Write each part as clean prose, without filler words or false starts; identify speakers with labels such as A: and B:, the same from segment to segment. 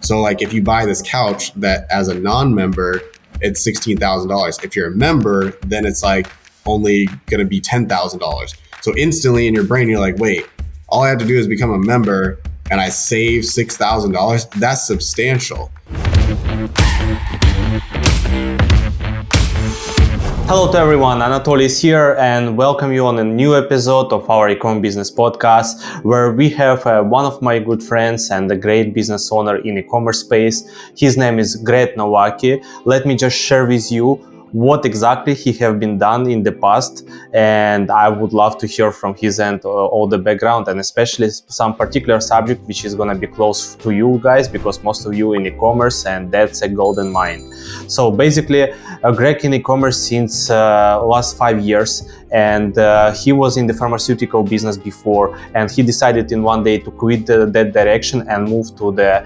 A: So like if you buy this couch that as a non-member, it's $16,000. If you're a member, then it's like only going to be $10,000. So instantly in your brain, you're like, wait, all I have to do is become a member and I save $6,000. That's substantial.
B: Hello to everyone, Anatoliy is here and welcome you on a new episode of our Ecom Business podcast, where we have one of my good friends and a great business owner in e-commerce space. His name is Greg Nowacki. Let me just share with you what exactly he have been done in the past, and I would love to hear from his end all the background, and especially some particular subject which is gonna be close to you guys because most of you in e-commerce, and that's a golden mine. So basically Greg in e-commerce since last 5 years, and he was in the pharmaceutical business before, and he decided in one day to quit that direction and move to the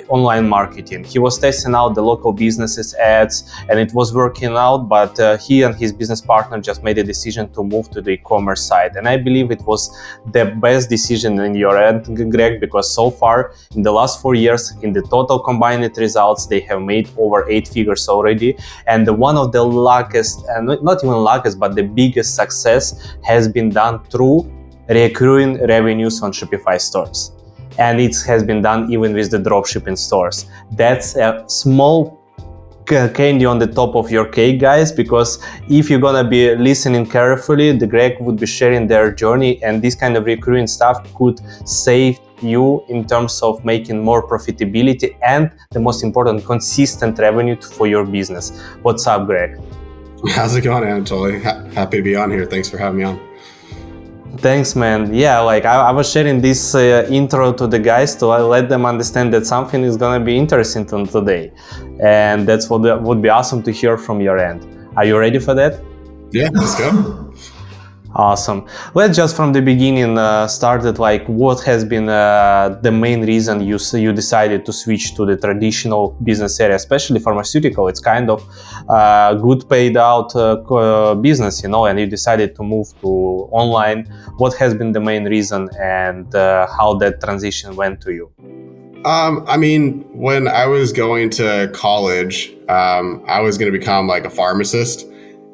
B: online marketing. He was testing out the local businesses ads and it was working out, but he and his business partner just made a decision to move to the e-commerce side, and I believe it was the best decision in your end, Greg, because so far in the last 4 years, in the total combined results, they have made over 8 figures already, and one of the luckiest, and not even luckiest, but the biggest success has been done through recurring revenues on Shopify stores, and it has been done even with the dropshipping stores. That's a small candy on the top of your cake, guys, because if you're gonna be listening carefully, the Greg would be sharing their journey, and this kind of recurring stuff could save you in terms of making more profitability and, the most important, consistent revenue for your business. What's up, Greg?
A: How's it going, Anatoliy? Happy to be on here. Thanks for having me on.
B: Thanks, man. Yeah, like I was sharing this intro to the guys to let them understand that something is gonna be interesting today, and that's what would be awesome to hear from your end. Are you ready for that?
A: Yeah, let's go.
B: Awesome. Let's just from the beginning start it. Like, what has been the main reason you decided to switch to the traditional business area, especially pharmaceutical? It's kind of good paid out business, you know, and you decided to move to online. What has been the main reason, and how that transition went to you?
A: I mean, when I was going to college, I was going to become like a pharmacist.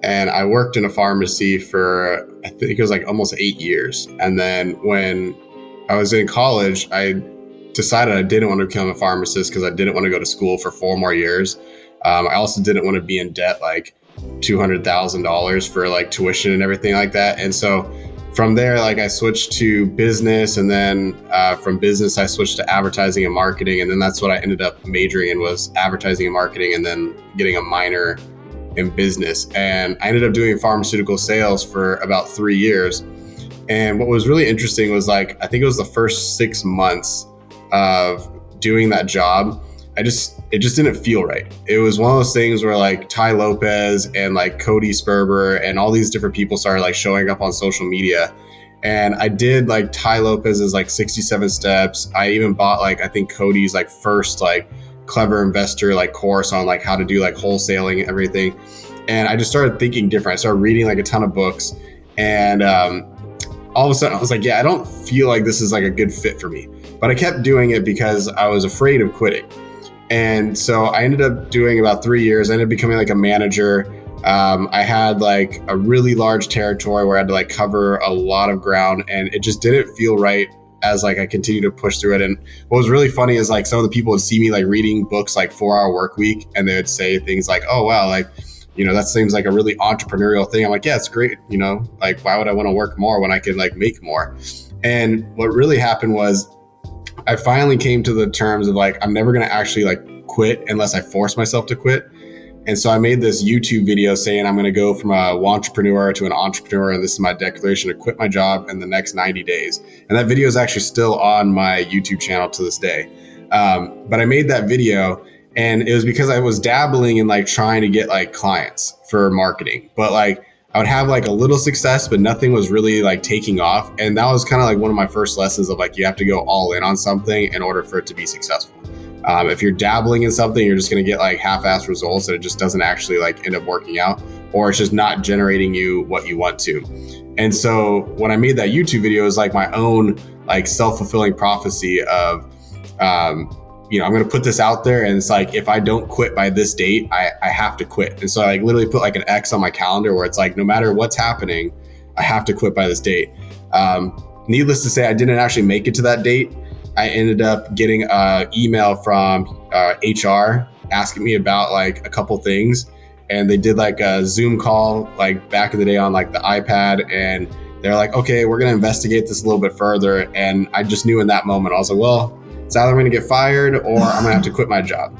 A: And I worked in a pharmacy for, I think it was like almost 8 years. And then when I was in college, I decided I didn't want to become a pharmacist because I didn't want to go to school for 4 more years. I also didn't want to be in debt like $200,000 for like tuition and everything like that. And so from there, like I switched to business, and then from business, I switched to advertising and marketing. And then that's what I ended up majoring in, was advertising and marketing, and then getting a minor in business. And I ended up doing pharmaceutical sales for about 3 years. And what was really interesting was, like, I think it was the first 6 months of doing that job, it just didn't feel right. It was one of those things where like Ty Lopez and like Cody Sperber and all these different people started like showing up on social media. And I did like Ty Lopez's like 67 steps. I even bought like, I think Cody's like first like clever investor like course on like how to do like wholesaling and everything. And I just started thinking different. I started reading like a ton of books, and all of a sudden I was like, yeah, I don't feel like this is like a good fit for me. But I kept doing it because I was afraid of quitting. And so I ended up doing about 3 years. I ended up becoming like a manager. I had like a really large territory where I had to like cover a lot of ground, and it just didn't feel right as like I continued to push through it. And what was really funny is like some of the people would see me like reading books like 4 Hour Work Week, and they would say things like, oh wow, like, you know, that seems like a really entrepreneurial thing. I'm like, yeah, it's great. You know, like, why would I want to work more when I could like make more? And what really happened was I finally came to the terms of like, I'm never going to actually like quit unless I force myself to quit. And so I made this YouTube video saying I'm going to go from a entrepreneur to an entrepreneur, and this is my declaration to quit my job in the next 90 days. And that video is actually still on my YouTube channel to this day. But I made that video, and it was because I was dabbling in like trying to get like clients for marketing, but like I would have like a little success, but nothing was really like taking off. And that was kind of like one of my first lessons of like, you have to go all in on something in order for it to be successful. If you're dabbling in something, you're just going to get like half-assed results, and it just doesn't actually like end up working out, or it's just not generating you what you want to. And so when I made that YouTube video, it was like my own like self-fulfilling prophecy of I'm going to put this out there, and it's like, if I don't quit by this date, I have to quit. And so I literally put like an X on my calendar where it's like, no matter what's happening, I have to quit by this date. Needless to say, I didn't actually make it to that date. I ended up getting an email from HR asking me about like a couple things. And they did like a Zoom call, like back in the day on like the iPad. And they're like, okay, we're going to investigate this a little bit further. And I just knew in that moment, I was like, well, it's either I'm going to get fired or I'm going to have to quit my job.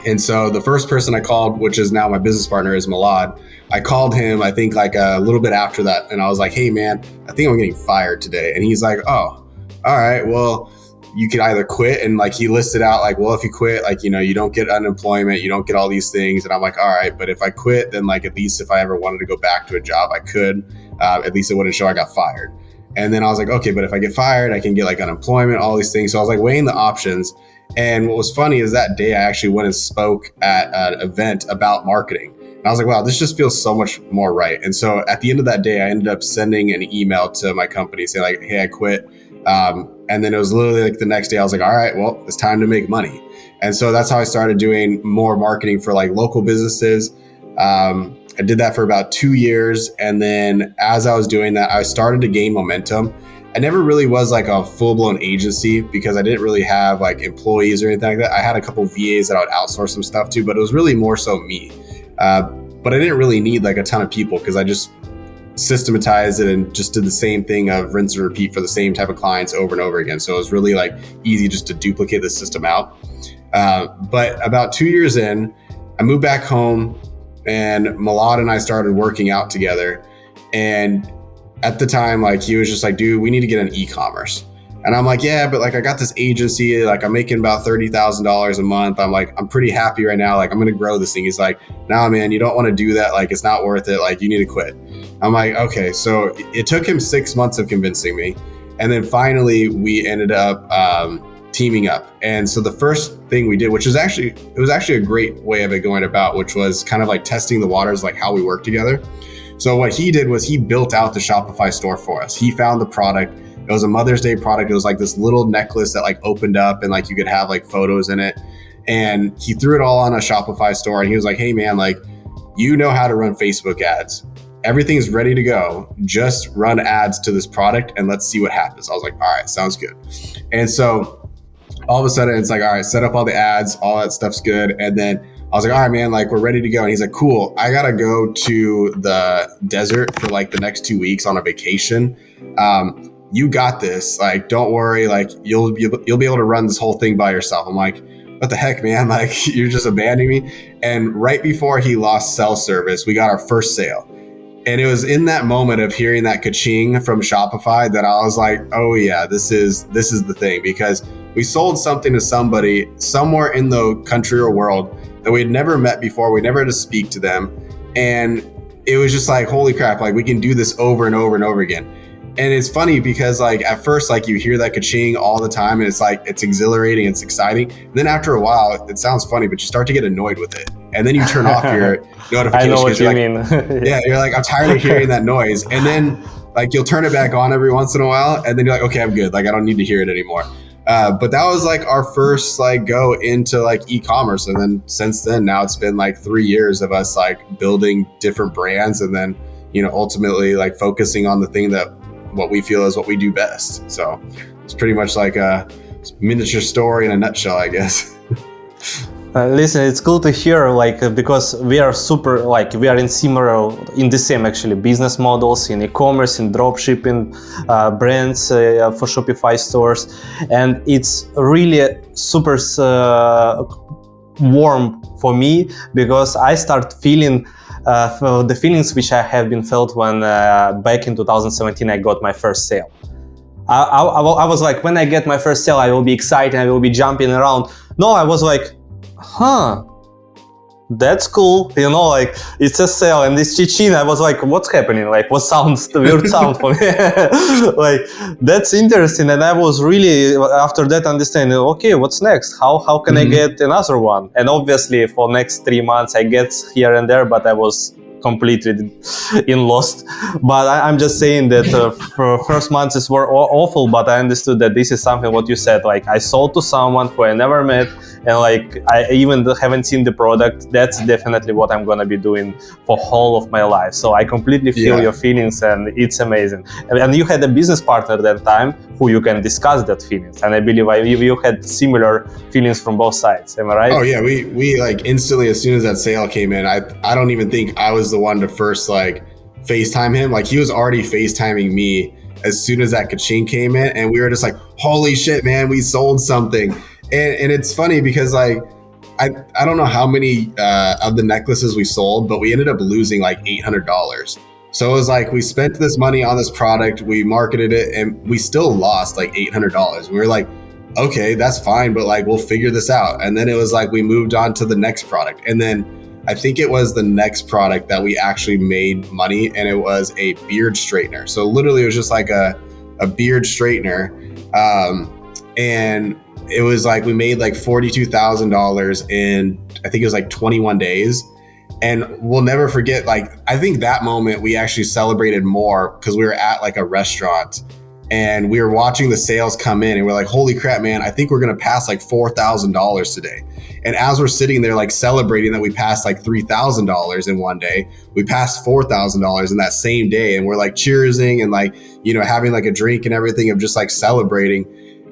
A: And so the first person I called, which is now my business partner, is Milad. I called him, I think like a little bit after that. And I was like, hey man, I think I'm getting fired today. And he's like, oh, all right, well, you could either quit. And like, he listed out like, well, if you quit, like, you don't get unemployment, you don't get all these things. And I'm like, all right, but if I quit, then like, at least if I ever wanted to go back to a job, I could, at least it wouldn't show I got fired. And then I was like, okay, but if I get fired, I can get like unemployment, all these things. So I was like weighing the options. And what was funny is that day I actually went and spoke at an event about marketing. And I was like, wow, this just feels so much more right. And so at the end of that day, I ended up sending an email to my company saying like, hey, I quit. And then it was literally like the next day I was like, all right, well, it's time to make money. And so that's how I started doing more marketing for like local businesses. I did that for about 2 years. And then as I was doing that, I started to gain momentum. I never really was like a full-blown agency because I didn't really have like employees or anything like that. I had a couple of VAs that I would outsource some stuff to, but it was really more so me. But I didn't really need like a ton of people because I just systematized it and just did the same thing of rinse and repeat for the same type of clients over and over again. So it was really like easy just to duplicate the system out. But about 2 years in, I moved back home and Milad and I started working out together. And at the time, like he was just like, dude, we need to get an e-commerce. And I'm like, yeah, but like I got this agency, like I'm making about $30,000 a month. I'm like, I'm pretty happy right now. Like I'm going to grow this thing. He's like, nah, man, you don't want to do that. Like it's not worth it. Like you need to quit. I'm like, okay. So it took him 6 months of convincing me. And then finally we ended up teaming up. And so the first thing we did, which was actually a great way of it going about, which was kind of like testing the waters, like how we work together. So what he did was he built out the Shopify store for us. He found the product. It was a Mother's Day product. It was like this little necklace that like opened up and like you could have like photos in it. And he threw it all on a Shopify store. And he was like, hey man, like you know how to run Facebook ads. Everything's ready to go. Just run ads to this product and let's see what happens. I was like, all right, sounds good. And so all of a sudden it's like, all right, set up all the ads, all that stuff's good. And then I was like, all right, man, like we're ready to go. And he's like, cool. I got to go to the desert for like the next 2 weeks on a vacation. You got this. Like, don't worry. Like you'll be able to run this whole thing by yourself. I'm like, what the heck, man? Like you're just abandoning me. And right before he lost cell service, we got our first sale. And it was in that moment of hearing that ka-ching from Shopify that I was like, oh yeah, this is the thing, because we sold something to somebody somewhere in the country or world that we'd never met before. We never had to speak to them. And it was just like, holy crap, like we can do this over and over and over again. And it's funny because like at first, like you hear that ka-ching all the time and it's like, it's exhilarating, it's exciting. And then after a while, it sounds funny, but you start to get annoyed with it. And then you turn off your notifications.
B: I know what you mean.
A: Yeah, you're like, I'm tired of hearing that noise. And then like you'll turn it back on every once in a while. And then you're like, okay, I'm good. Like I don't need to hear it anymore. But that was like our first like go into like e-commerce. And then since then, now it's been like 3 years of us like building different brands and then, ultimately like focusing on the thing that what we feel is what we do best. So it's pretty much like a miniature story in a nutshell, I guess.
B: Listen, it's cool to hear, like, because we are we are in the same actually business models in e-commerce, in dropshipping, brands for Shopify stores, and it's really super warm for me because I start feeling the feelings which I have been felt when back in 2017 I got my first sale. I was like, when I get my first sale, I will be excited, I will be jumping around. No, I was like, that's cool, like it's a sale and it's Chechen. I was like, what's happening? Like, what sounds the weird sound for me? Like, that's interesting. And I was really after that understanding, okay, what's next? How can I get another one? And obviously for next 3 months I get here and there, but I was completely in lost. But I'm just saying that for first months were awful, but I understood that this is something what you said, like I sold to someone who I never met, and like I even haven't seen the product. That's definitely what I'm gonna be doing for whole of my life. So I completely feel your feelings, and it's amazing. And you had a business partner that time who you can discuss that feelings, and I believe you had similar feelings from both sides. Am I right?
A: Oh yeah, we like instantly, as soon as that sale came in, I don't even think I was the one to first like FaceTime him. Like he was already FaceTiming me as soon as that ka-ching came in, and we were just like, holy shit, man, we sold something. And it's funny because like I don't know how many of the necklaces we sold, but we ended up losing like $800. So it was like we spent this money on this product, we marketed it, and we still lost like $800. We were like, okay, that's fine, but like we'll figure this out. And then it was like we moved on to the next product, and then I think it was the next product that we actually made money, and it was a beard straightener. So literally it was just like a beard straightener, and it was like we made like $42,000 in, I think it was like 21 days. And we'll never forget, like, I think that moment we actually celebrated more because we were at like a restaurant and we were watching the sales come in, and we're like, holy crap, man, I think we're going to pass like $4,000 today. And as we're sitting there like celebrating that we passed like $3,000 in one day, we passed $4,000 in that same day. And we're like cheersing and like, you know, having like a drink and everything of just like celebrating.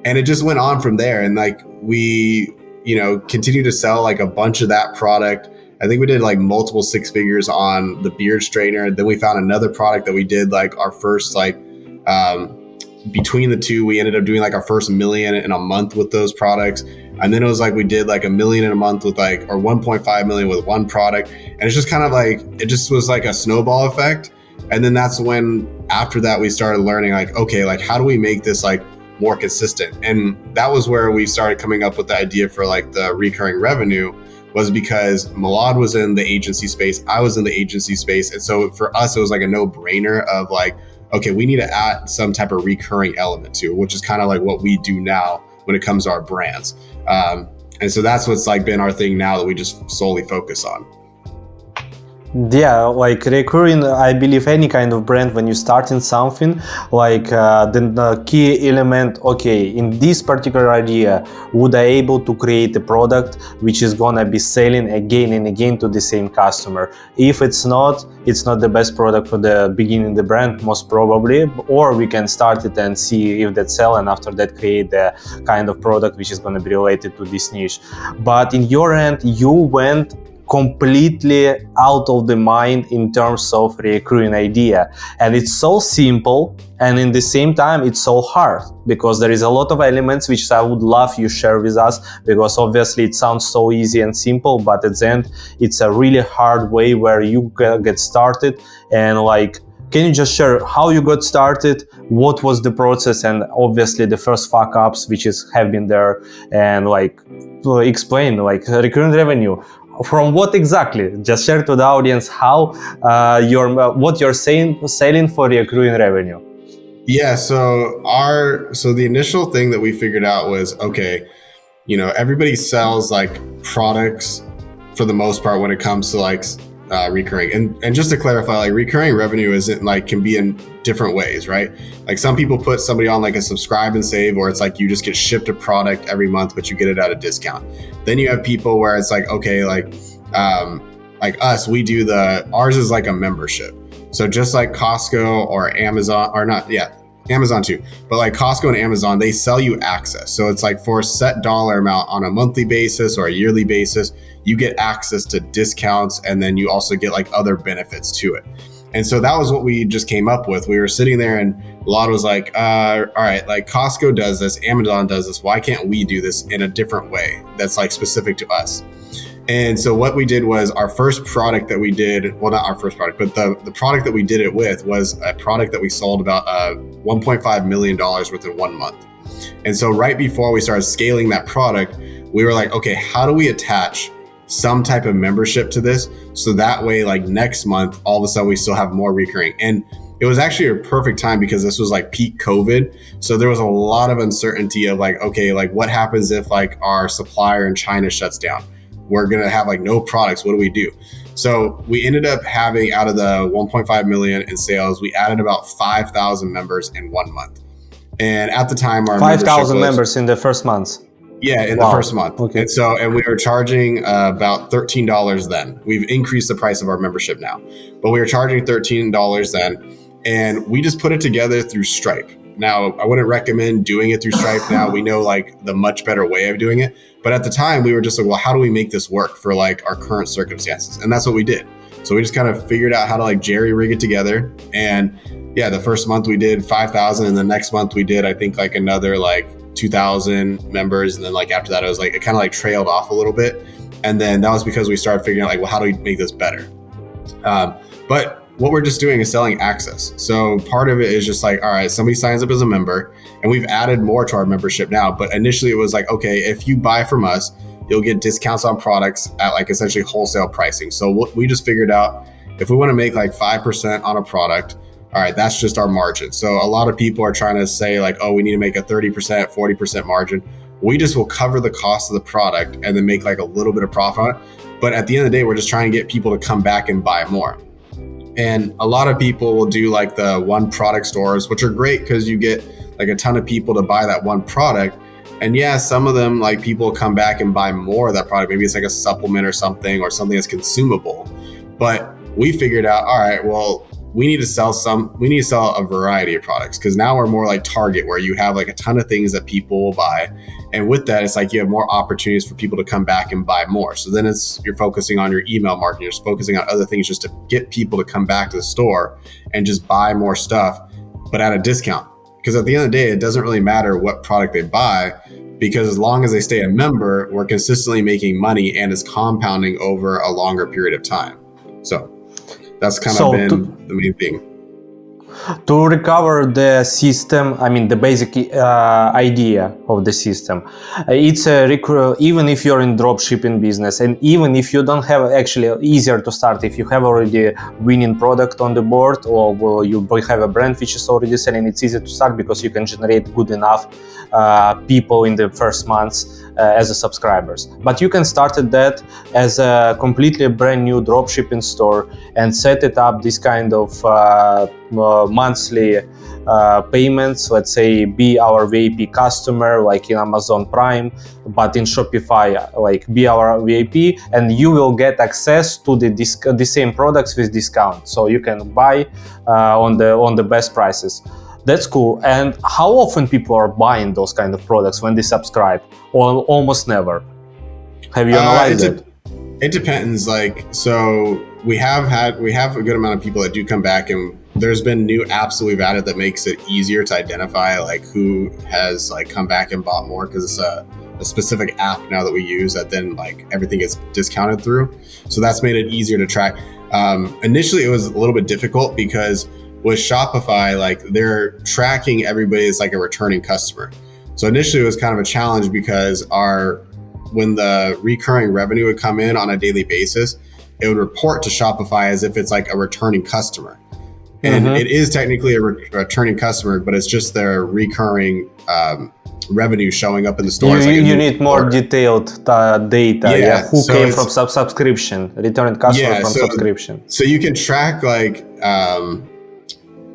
A: And it just went on from there. And like we, you know, continued to sell like a bunch of that product. I think we did like multiple six figures on the beard straightener. Then we found another product that we did like our first like, between the two, we ended up doing like our first $1 million in a month with those products. And then it was like we did like $1 million in a month with like, or 1.5 million with one product. And it's just kind of like, it just was like a snowball effect. And then that's when after that we started learning like, okay, like how do we make this like more consistent? And that was where we started coming up with the idea for like the recurring revenue, was because Milad was in the agency space, I was in the agency space. And so for us, it was like a no-brainer of like, okay, we need to add some type of recurring element to it, which is kind of like what we do now when it comes to our brands. And so that's what's like been our thing now that we just solely focus on.
B: Yeah, like recurring, I believe any kind of brand, when you start in something, like then the key element, okay, in this particular idea, would I able to create a product which is gonna be selling again and again to the same customer? If it's not the best product for the beginning the brand, most probably, or we can start it and see if that sell, and after that create the kind of product which is gonna be related to this niche. But in your end, you went completely out of the mind in terms of recurring idea, and it's so simple, and in the same time it's so hard, because there is a lot of elements which I would love you share with us, because obviously it sounds so easy and simple, but at the end it's a really hard way where you get started. And like, can you just share how you got started, what was the process, and obviously the first fuck ups which have been there, and like explain like recurring revenue from what exactly? Just share to the audience how what you're selling for recurring revenue.
A: Yeah, so the initial thing that we figured out was, okay, you know, everybody sells like products for the most part when it comes to like recurring. And just to clarify, like recurring revenue isn't like, can be in different ways, right? Like some people put somebody on like a subscribe and save, or it's like you just get shipped a product every month, but you get it at a discount. Then you have people where it's like, okay, like us, we do ours is like a membership. So just like Costco or Amazon, or not, yeah, Amazon too, but like Costco and Amazon, they sell you access. So it's like for a set dollar amount on a monthly basis or a yearly basis, you get access to discounts, and then you also get like other benefits to it. And so that was what we just came up with. We were sitting there and Lod was like, all right, like Costco does this, Amazon does this. Why can't we do this in a different way that's like specific to us? And so what we did was our first product that we did, well, not our first product, but the product that we did it with was a product that we sold about $1.5 million within 1 month. And so right before we started scaling that product, we were like, okay, how do we attach some type of membership to this? So that way, like next month, all of a sudden we still have more recurring. And it was actually a perfect time because this was like peak COVID. So there was a lot of uncertainty of like, okay, like what happens if like our supplier in China shuts down? We're going to have like no products. What do we do? So we ended up having, out of the 1.5 million in sales, we added about 5,000 members in 1 month. And at the time, our
B: 5,000 members in the first month.
A: Yeah, in the first month. Okay. And we were charging about $13 then. We've increased the price of our membership now, but we were charging $13 then. And we just put it together through Stripe. Now, I wouldn't recommend doing it through Stripe now. We know like the much better way of doing it. But at the time, we were just like, well, how do we make this work for like our current circumstances? And that's what we did. So we just kind of figured out how to like jerry rig it together. And yeah, the first month we did 5,000, and the next month we did, I think, like another like 2,000 members. And then like after that, it was like, it kind of like trailed off a little bit. And then that was because we started figuring out like, well, how do we make this better? But what we're just doing is selling access. So part of it is just like, all right, somebody signs up as a member, and we've added more to our membership now. But initially it was like, okay, if you buy from us, you'll get discounts on products at like essentially wholesale pricing. So what we just figured out, if we want to make like 5% on a product, all right, that's just our margin. So a lot of people are trying to say like, oh, we need to make a 30%, 40% margin. We just will cover the cost of the product and then make like a little bit of profit on it. But at the end of the day, we're just trying to get people to come back and buy more. And a lot of people will do like the one product stores, which are great because you get like a ton of people to buy that one product. And yeah, some of them, like people come back and buy more of that product. Maybe it's like a supplement or something that's consumable. But we figured out, all right, well, we need to sell a variety of products, because now we're more like Target, where you have like a ton of things that people will buy. And with that, it's like you have more opportunities for people to come back and buy more. So then you're focusing on your email marketing, you're focusing on other things just to get people to come back to the store and just buy more stuff, but at a discount. Because at the end of the day, it doesn't really matter what product they buy, because as long as they stay a member, we're consistently making money and it's compounding over a longer period of time. So that's kind of been the main thing.
B: To recover the system, I mean the basic idea of the system, it's even if you're in dropshipping business, and even if you don't have, actually easier to start if you have already a winning product on the board, or you have a brand which is already selling. It's easy to start because you can generate good enough people in the first months as a subscribers. But you can start that as a completely brand new dropshipping store and set it up this kind of monthly payments. Let's say be our VIP customer like in Amazon Prime, but in Shopify, like be our VIP, and you will get access to the same products with discount, so you can buy on the best prices. That's cool. And how often people are buying those kind of products when they subscribe? Or almost never? Have you analyzed it?
A: It depends. Like, so we have a good amount of people that do come back, and there's been new apps that we've added that makes it easier to identify like who has like come back and bought more, because it's a specific app now that we use that then like everything gets discounted through. So that's made it easier to track. Initially, it was a little bit difficult because with Shopify, like they're tracking everybody as like a returning customer. So initially it was kind of a challenge because when the recurring revenue would come in on a daily basis, it would report to Shopify as if it's like a returning customer. And it is technically a returning customer, but it's just their recurring revenue showing up in the store.
B: You need more detailed data. Yeah. Who so came from subscription, returning customer from subscription.
A: So you can track like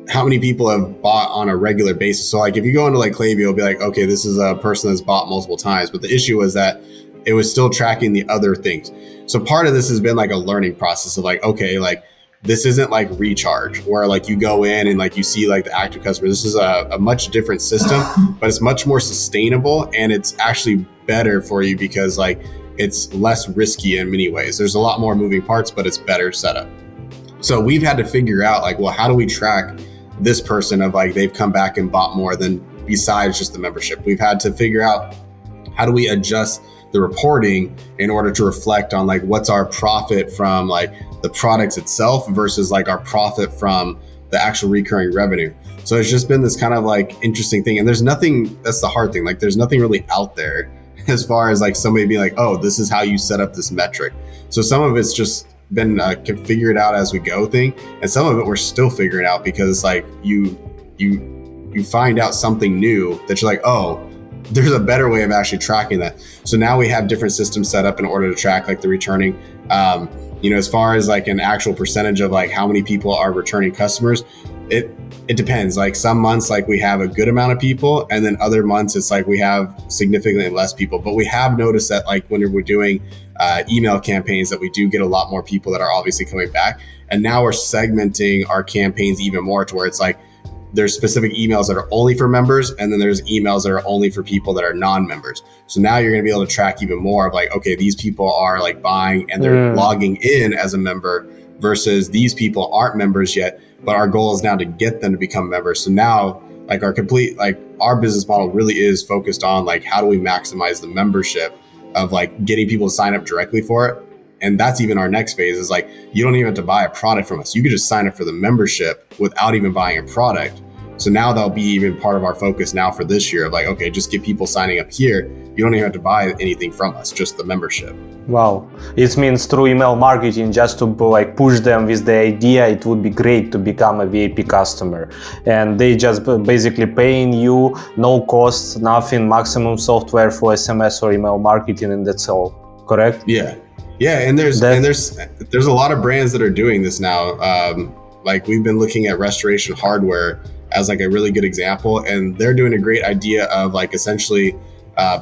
A: how many people have bought on a regular basis. So like if you go into like Klaviyo, it'll be like, okay, this is a person that's bought multiple times. But the issue was that it was still tracking the other things. So part of this has been like a learning process of like, okay, like this isn't like recharge where like you go in and like you see like the active customer. This is a much different system, but it's much more sustainable, and it's actually better for you because like it's less risky in many ways. There's a lot more moving parts, but it's better setup. So we've had to figure out like, well, how do we track this person of like they've come back and bought more than besides just the membership? We've had to figure out how do we adjust the reporting in order to reflect on like what's our profit from like the products itself versus like our profit from the actual recurring revenue. So it's just been this kind of like interesting thing, and there's nothing, that's the hard thing, like there's nothing really out there as far as like somebody being like, oh, this is how you set up this metric. So some of it's just been figure it out as we go thing, and some of it we're still figuring out because like you find out something new that you're like, oh, there's a better way of actually tracking that. So now we have different systems set up in order to track like the returning. As far as like an actual percentage of like how many people are returning customers, it depends. Like some months, like we have a good amount of people, and then other months it's like we have significantly less people. But we have noticed that like when we're doing email campaigns, that we do get a lot more people that are obviously coming back. And now we're segmenting our campaigns even more to where it's like there's specific emails that are only for members, and then there's emails that are only for people that are non-members. So now you're going to be able to track even more of like, okay, these people are like buying and they're logging in as a member versus these people aren't members yet, but our goal is now to get them to become members. So now like our business model really is focused on like, how do we maximize the membership of like getting people to sign up directly for it. And that's even our next phase is like, you don't even have to buy a product from us. You could just sign up for the membership without even buying a product. So now that'll be even part of our focus now for this year of like, okay, just get people signing up here. You don't even have to buy anything from us, just the membership.
B: Wow. It means through email marketing, just to like push them with the idea, it would be great to become a VIP customer. And they just basically paying you, no costs, nothing, maximum software for SMS or email marketing, and that's all. Correct?
A: Yeah. Yeah, and there's a lot of brands that are doing this now. Like we've been looking at Restoration Hardware as like a really good example, and they're doing a great idea of like essentially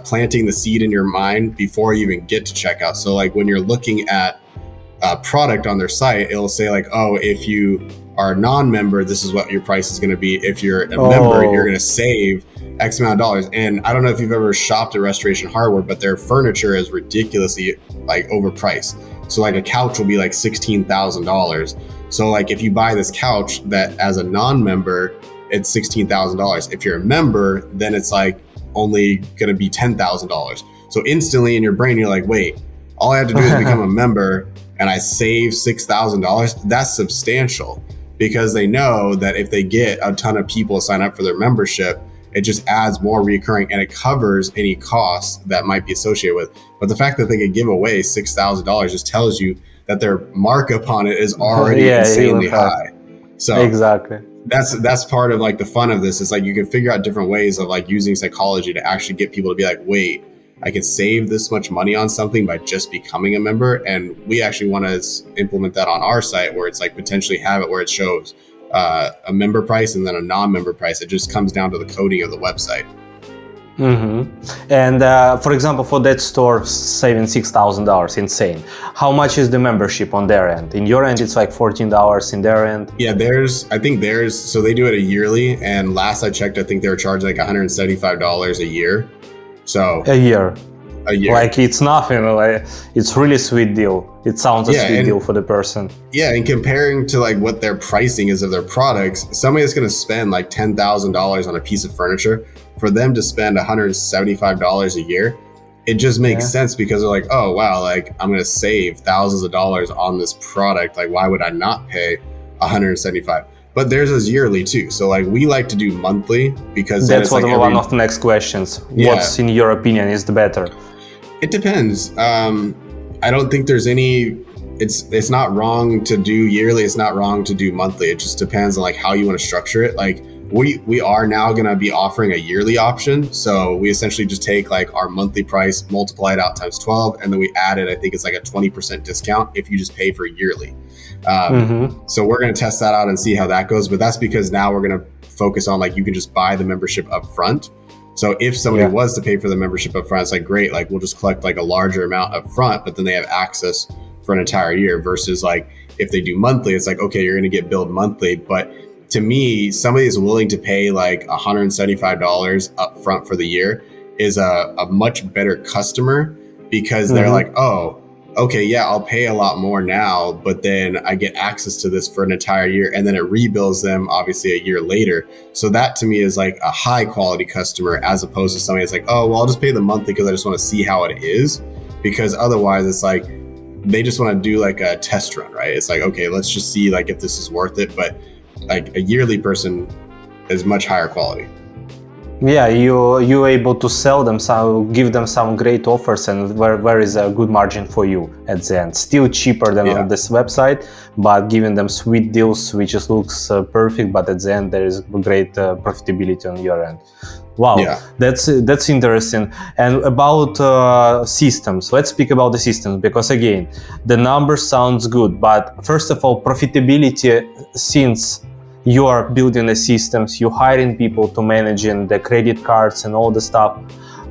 A: planting the seed in your mind before you even get to checkout. So like when you're looking at a product on their site, it'll say like, oh, if you are a non-member, this is what your price is going to be. If you're a member, you're going to save X amount of dollars. And I don't know if you've ever shopped at Restoration Hardware, but their furniture is ridiculously like overpriced. So like a couch will be like $16,000. So like if you buy this couch that as a non-member, it's $16,000. If you're a member, then it's like only going to be $10,000. So instantly in your brain, you're like, wait, all I have to do is become a member and I save $6,000. That's substantial, because they know that if they get a ton of people sign up for their membership, it just adds more recurring and it covers any costs that might be associated with. But the fact that they could give away $6,000 just tells you that their markup on it is already insanely high. So
B: exactly.
A: That's part of like the fun of this. Is like you can figure out different ways of like using psychology to actually get people to be like, wait, I can save this much money on something by just becoming a member. And we actually want to implement that on our site, where it's like potentially have it where it shows a member price and then a non-member price. It just comes down to the coding of the website.
B: Mm-hmm. And for example, for that store, saving $6,000, insane. How much is the membership on their end? In your end, it's like $14 in their end.
A: Yeah, so they do it a yearly, and last I checked, I think they were charged like $175 a year. So
B: a year.
A: Like
B: it's nothing. Like it's really sweet deal. It sounds a sweet deal for the person.
A: Yeah, and comparing to like what their pricing is of their products, somebody that's going to spend like $10,000 on a piece of furniture, for them to spend $175 a year, it just makes sense, because they're like, oh wow, like I'm going to save thousands of dollars on this product. Like why would I not pay $175? But theirs is yearly too. So like we like to do monthly, because
B: that's one of the next questions. Yeah. What's in your opinion is the better?
A: It depends. I don't think there's any. It's not wrong to do yearly. It's not wrong to do monthly. It just depends on like how you want to structure it. Like we are now going to be offering a yearly option. So we essentially just take like our monthly price, multiply it out times 12, and then we added, I think it's like a 20% discount if you just pay for yearly. So we're going to test that out and see how that goes. But that's because now we're going to focus on like you can just buy the membership up front. So if somebody was to pay for the membership up front, it's like, great, like we'll just collect like a larger amount up front, but then they have access for an entire year, versus like if they do monthly, it's like, okay, you're going to get billed monthly. But to me, somebody is willing to pay like $175 up front for the year is a much better customer, because they're like, oh, okay, yeah, I'll pay a lot more now, but then I get access to this for an entire year, and then it rebills them obviously a year later. So that to me is like a high quality customer, as opposed to somebody that's like, oh, well, I'll just pay the monthly because I just want to see how it is. Because otherwise it's like, they just want to do like a test run, right? It's like, okay, let's just see like if this is worth it. But like a yearly person is much higher quality.
B: Yeah, you're able to sell them, give them some great offers, and where is a good margin for you at the end. Still cheaper than on this website, but giving them sweet deals, which just looks perfect. But at the end, there is great profitability on your end. Wow,
A: Yeah.
B: that's interesting. And about systems, let's speak about the systems, because again, the numbers sounds good, but first of all, profitability, since you are building the systems, you hiring people to managing the credit cards and all the stuff.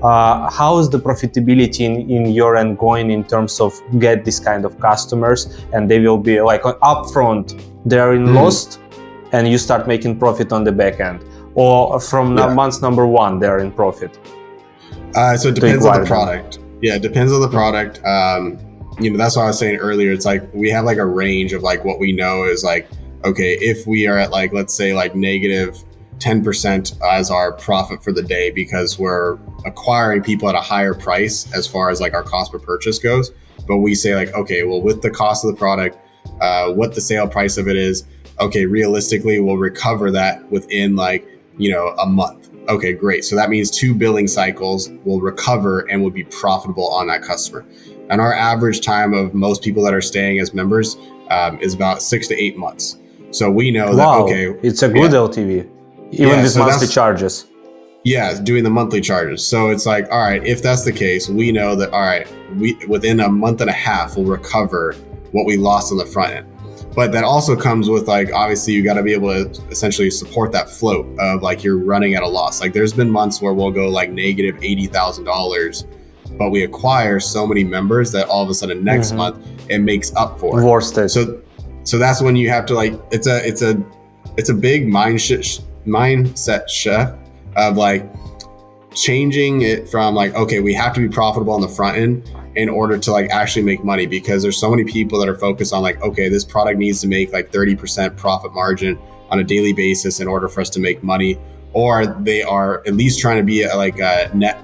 B: How is the profitability in your end going in terms of get this kind of customers, and they will be like upfront they're in lost, and you start making profit on the back end? Or from month number one, they're in profit?
A: So it depends on the product. Yeah, it depends on the product. That's what I was saying earlier. It's like we have like a range of like what we know is like, okay, if we are at like, let's say like negative 10% as our profit for the day because we're acquiring people at a higher price as far as like our cost per purchase goes. But we say like, okay, well, with the cost of the product, what the sale price of it is, okay, realistically, we'll recover that within like, a month. Okay, great. So that means 2 billing cycles will recover and will be profitable on that customer. And our average time of most people that are staying as members is about 6 to 8 months. So we know that, okay.
B: It's a good LTV, even with monthly charges.
A: Yeah, doing the monthly charges. So it's like, all right, if that's the case, we know that, all right, we within a month and a half, we'll recover what we lost on the front end. But that also comes with like, obviously you got to be able to essentially support that float of like you're running at a loss. Like there's been months where we'll go like negative $80,000, but we acquire so many members that all of a sudden next month it makes up for it. So that's when you have to like, it's a big mindset shift of like changing it from like, okay, we have to be profitable on the front end in order to like actually make money, because there's so many people that are focused on like, okay, this product needs to make like 30% profit margin on a daily basis in order for us to make money, or they are at least trying to be at like a net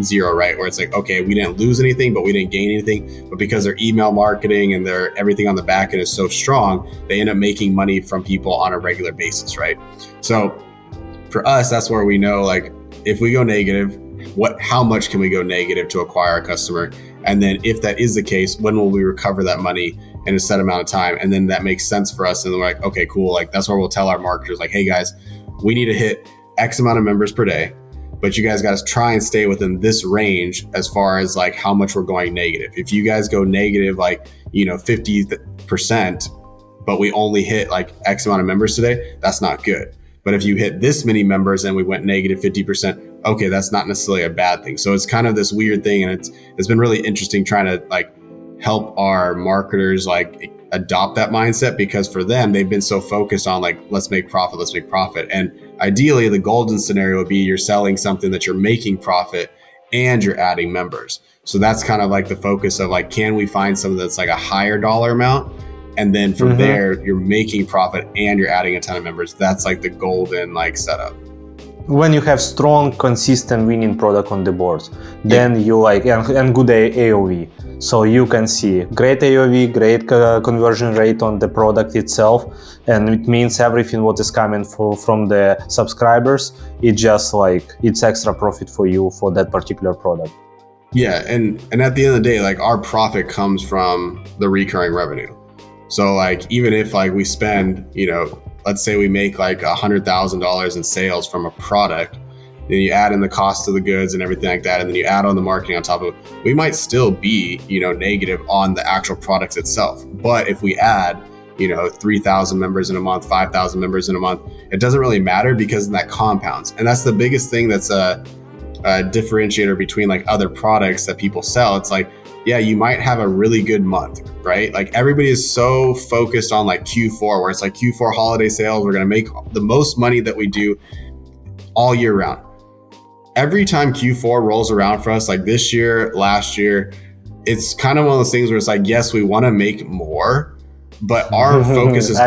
A: zero, right? Where it's like, okay, we didn't lose anything, but we didn't gain anything. But because their email marketing and their everything on the back end is so strong, they end up making money from people on a regular basis, right? So for us, that's where we know like if we go negative, how much can we go negative to acquire a customer? And then if that is the case, when will we recover that money in a set amount of time? And then that makes sense for us. And we're like, okay, cool. Like that's where we'll tell our marketers like, hey guys, we need to hit X amount of members per day, but you guys got to try and stay within this range as far as like how much we're going negative. If you guys go negative, like, 50%, but we only hit like X amount of members today, that's not good. But if you hit this many members and we went negative 50%, okay, that's not necessarily a bad thing. So it's kind of this weird thing. And it's been really interesting trying to like help our marketers like adopt that mindset, because for them, they've been so focused on like, let's make profit. And ideally the golden scenario would be you're selling something that you're making profit and you're adding members. So that's kind of like the focus of like, can we find something that's like a higher dollar amount? And then from there, you're making profit and you're adding a ton of members. That's like the golden like setup.
B: When you have strong, consistent winning product on the board, then you like, and good AOV. So you can see great AOV, great conversion rate on the product itself. And it means everything what is coming from the subscribers, it's just like, it's extra profit for you for that particular product.
A: Yeah. And at the end of the day, like our profit comes from the recurring revenue. So like, even if like we spend, let's say we make like $100,000 in sales from a product, then you add in the cost of the goods and everything like that, and then you add on the marketing on top of it, we might still be, negative on the actual products itself. But if we add, 3,000 members in a month, 5,000 members in a month, it doesn't really matter because that compounds. And that's the biggest thing that's a differentiator between like other products that people sell. It's like, yeah, you might have a really good month, right? Like everybody is so focused on like Q4, where it's like Q4 holiday sales, we're going to make the most money that we do all year round. Every time Q4 rolls around for us, like this year, last year, it's kind of one of those things where it's like, yes, we want to make more, but our focus is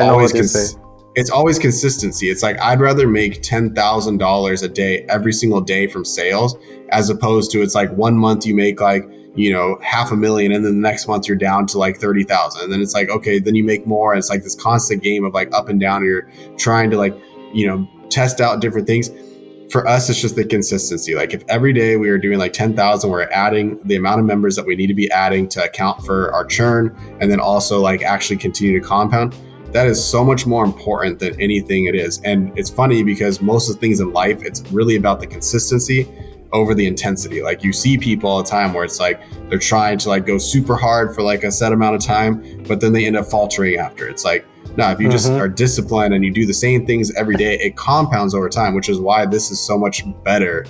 A: it's always consistency. It's like, I'd rather make $10,000 a day, every single day from sales, as opposed to it's like 1 month you make like, $500,000, and then the next month you're down to like 30,000. And then it's like, okay, then you make more. And it's like this constant game of like up and down, and you're trying to like, test out different things. For us, it's just the consistency. Like if every day we are doing like 10,000, we're adding the amount of members that we need to be adding to account for our churn, and then also like actually continue to compound. that is so much more important than anything it is. And it's funny because most of the things in life, it's really about the consistency over the intensity. Like you see people all the time where it's like they're trying to like go super hard for like a set amount of time, but then they end up faltering after. It's like, no, if you just are disciplined and you do the same things every day, it compounds over time, which is why this is so much better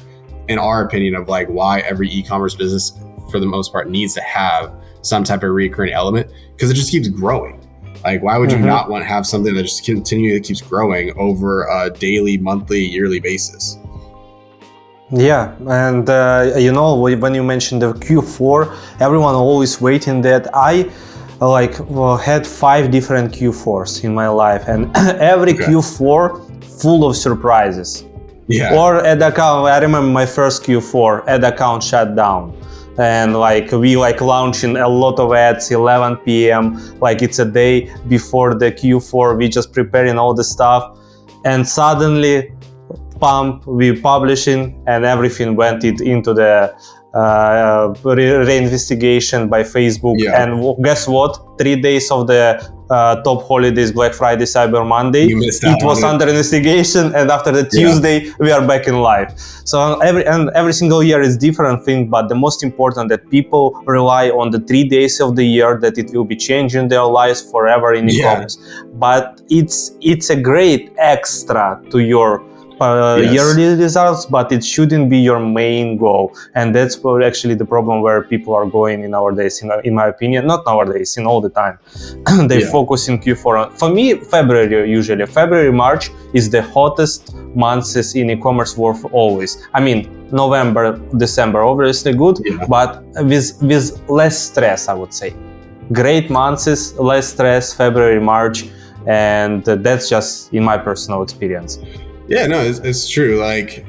A: in our opinion of like why every e-commerce business for the most part needs to have some type of recurring element, because it just keeps growing. Like, why would you not want to have something that just continually keeps growing over a daily, monthly, yearly basis?
B: Yeah, and when you mentioned the Q4, everyone always waiting that. I had 5 different Q4s in my life, and every Q4 full of surprises.
A: Yeah.
B: Or ad account, I remember my first Q4, ad account shut down. And we launching a lot of ads 11 p.m. Like it's a day before the Q4, we just preparing all the stuff, and suddenly we publishing, and everything went into the reinvestigation by Facebook. And guess what? 3 days of the top holidays, Black Friday, Cyber Monday, it was under investigation, and after the Tuesday we are back in live. So every single year is different thing, but the most important that people rely on the 3 days of the year that it will be changing their lives forever in e-commerce. But it's a great extra to your yearly results, but it shouldn't be your main goal. And that's actually the problem where people are going in nowadays, in my opinion. Not nowadays, in all the time. They focus in Q4. For me, February, March is the hottest months in e-commerce world always. I mean, November, December, obviously good, but with less stress, I would say. Great months, less stress, February, March, and that's just in my personal experience.
A: Yeah, no, it's true. Like,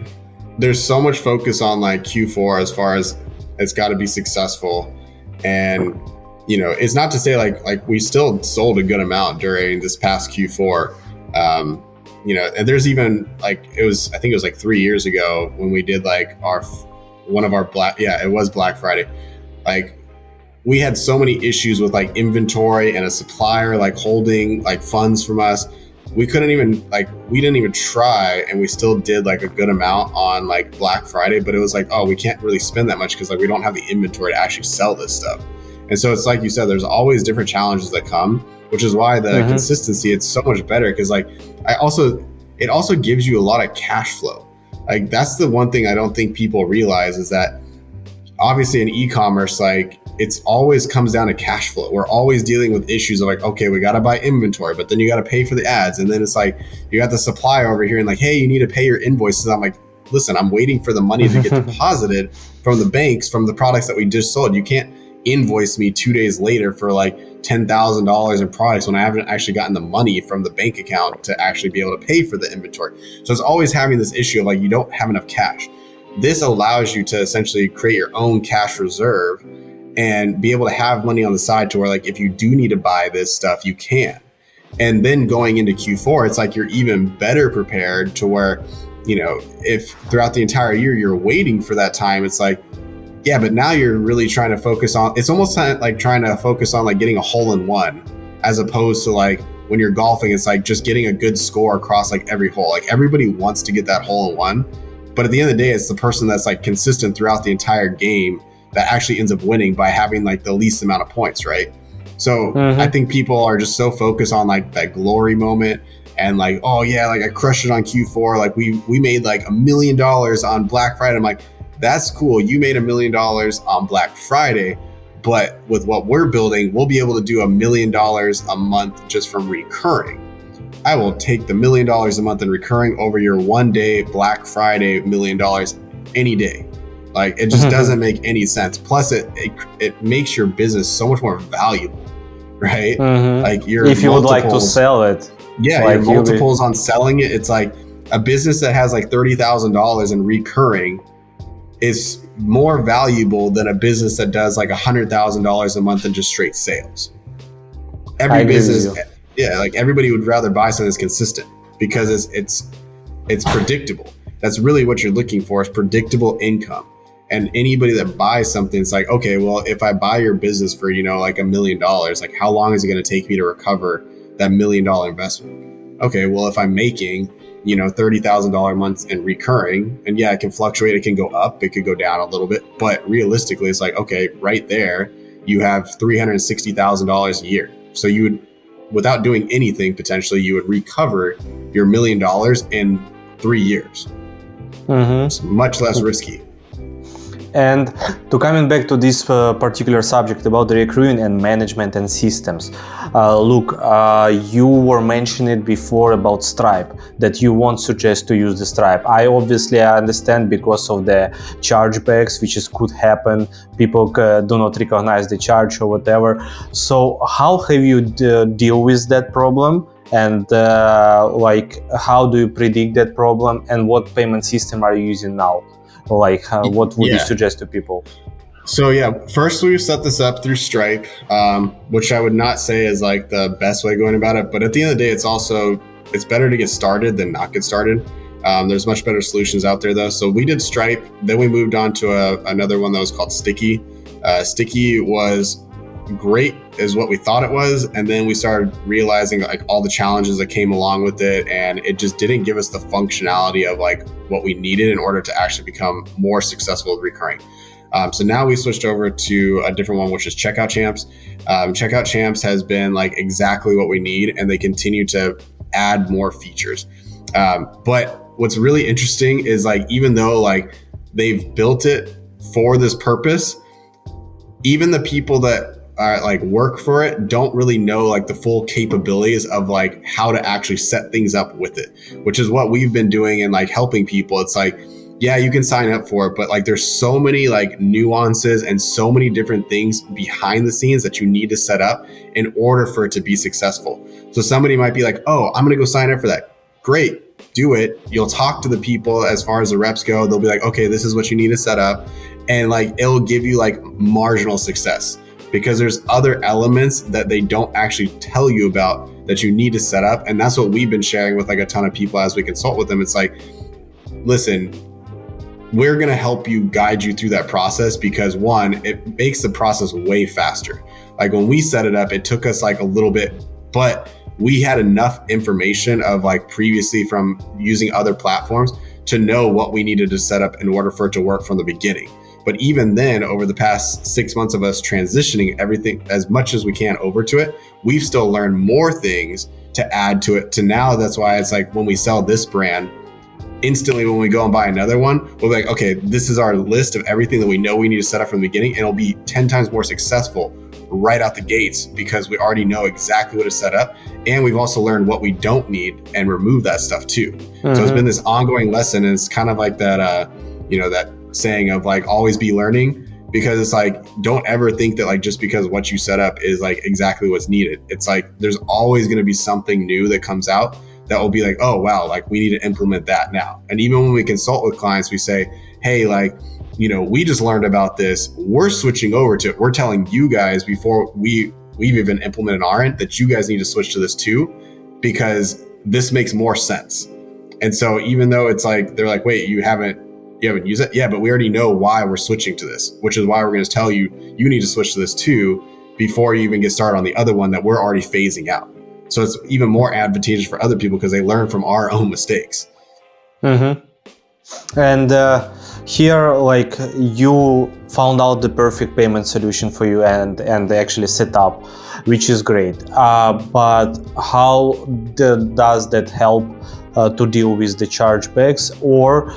A: there's so much focus on like Q4 as far as it's got to be successful, and it's not to say like we still sold a good amount during this past Q4. And there's even I think it was like 3 years ago when we did like it was Black Friday. Like, we had so many issues with like inventory and a supplier like holding like funds from us. We didn't even try, and we still did like a good amount on like Black Friday, but it was like, oh, we can't really spend that much because like we don't have the inventory to actually sell this stuff. And so it's like you said, there's always different challenges that come, which is why the consistency, it's so much better, because like it also gives you a lot of cash flow. Like, that's the one thing I don't think people realize, is that obviously in e-commerce, like, it's always comes down to cash flow. We're always dealing with issues of like, okay, we got to buy inventory, but then you got to pay for the ads. And then it's like, you got the supplier over here and like, hey, you need to pay your invoices. I'm like, listen, I'm waiting for the money to get deposited from the banks, from the products that we just sold. You can't invoice me 2 days later for like $10,000 in products when I haven't actually gotten the money from the bank account to actually be able to pay for the inventory. So it's always having this issue of like, you don't have enough cash. This allows you to essentially create your own cash reserve and be able to have money on the side to where like, if you do need to buy this stuff, you can. And then going into Q4, it's like you're even better prepared to where, if throughout the entire year you're waiting for that time, it's like, yeah, but now you're really trying to focus on, it's almost like trying to focus on like getting a hole in one, as opposed to like when you're golfing, it's like just getting a good score across like every hole. Like, everybody wants to get that hole in one, but at the end of the day, it's the person that's like consistent throughout the entire game that actually ends up winning by having like the least amount of points, right? So I think people are just so focused on like that glory moment and like, oh yeah, like I crushed it on Q4. Like we made like $1 million on Black Friday. I'm like, that's cool. You made $1 million on Black Friday, but with what we're building, we'll be able to do $1 million a month just from recurring. I will take the $1 million a month in recurring over your 1 day Black Friday $1 million any day. Like, it just doesn't make any sense. Plus, it makes your business so much more valuable, right? Like, if you would like to sell it, your multiples on selling it. It's like a business that has like $30,000 in recurring is more valuable than a business that does like $100,000 a month in just straight sales. Every business, like everybody would rather buy something that's consistent because it's predictable. That's really what you're looking for, is predictable income. And anybody that buys something, it's like, okay, well, if I buy your business for, like $1 million, like how long is it going to take me to recover that $1 million investment. Okay, well, if I'm making, $30,000 a month in recurring, and yeah, it can fluctuate, it can go up, it could go down a little bit, but realistically, it's like, okay, right there, you have $360,000 a year. So you would, without doing anything, potentially, you would recover your $1 million in 3 years. It's much less risky.
B: And to coming back to this particular subject about the recruiting and management and systems, look, you were mentioning before about Stripe, that you won't suggest to use the Stripe. I understand because of the chargebacks, which could happen. People do not recognize the charge or whatever. So how have you deal with that problem? And how do you predict that problem? And what payment system are you using now? What would you suggest to people?
A: So first we set this up through Stripe, which I would not say is like the best way going about it. But at the end of the day, it's better to get started than not get started. There's much better solutions out there though. So we did Stripe, then we moved on to another one that was called Sticky. Sticky was great is what we thought it was, and then we started realizing like all the challenges that came along with it, and it just didn't give us the functionality of like what we needed in order to actually become more successful with recurring. So now we switched over to a different one, which is Checkout Champs. Checkout Champs has been like exactly what we need, and they continue to add more features. But what's really interesting is like, even though like they've built it for this purpose, even the people that like work for it don't really know like the full capabilities of like how to actually set things up with it, which is what we've been doing and like helping people. It's like, yeah, you can sign up for it, but like there's so many like nuances and so many different things behind the scenes that you need to set up in order for it to be successful. So somebody might be like, oh, I'm gonna go sign up for that. Great, do it. You'll talk to the people as far as the reps go. They'll be like, okay, this is what you need to set up. And like, it'll give you like marginal success, because there's other elements that they don't actually tell you about that you need to set up. And that's what we've been sharing with like a ton of people as we consult with them. It's like, listen, we're going to help you, guide you through that process, because one, it makes the process way faster. Like when we set it up, it took us like a little bit, but we had enough information of like previously from using other platforms to know what we needed to set up in order for it to work from the beginning. But even then, over the past 6 months of us transitioning everything as much as we can over to it, we've still learned more things to add to it. To now, that's why it's like when we sell this brand, instantly when we go and buy another one, we'll be like, okay, this is our list of everything that we know we need to set up from the beginning, and it'll be 10 times more successful right out the gates because we already know exactly what to set up. And we've also learned what we don't need and remove that stuff too. So it's been this ongoing lesson, and it's kind of like that, that saying of like always be learning, because it's like, don't ever think that like just because what you set up is like exactly what's needed. It's like there's always going to be something new that comes out that will be like, oh wow, like we need to implement that now. And even when we consult with clients, we say, hey, like, we just learned about this, we're switching over to it. We're telling you guys before we've even implemented our end that you guys need to switch to this too, because this makes more sense. And so even though it's like, they're like, wait, you haven't used it? Yeah, but we already know why we're switching to this, which is why we're going to tell you, you need to switch to this too before you even get started on the other one that we're already phasing out. So it's even more advantageous for other people because they learn from our own mistakes.
B: And here, like, you found out the perfect payment solution for you and they actually set up, which is great. But how does that help to deal with the chargebacks or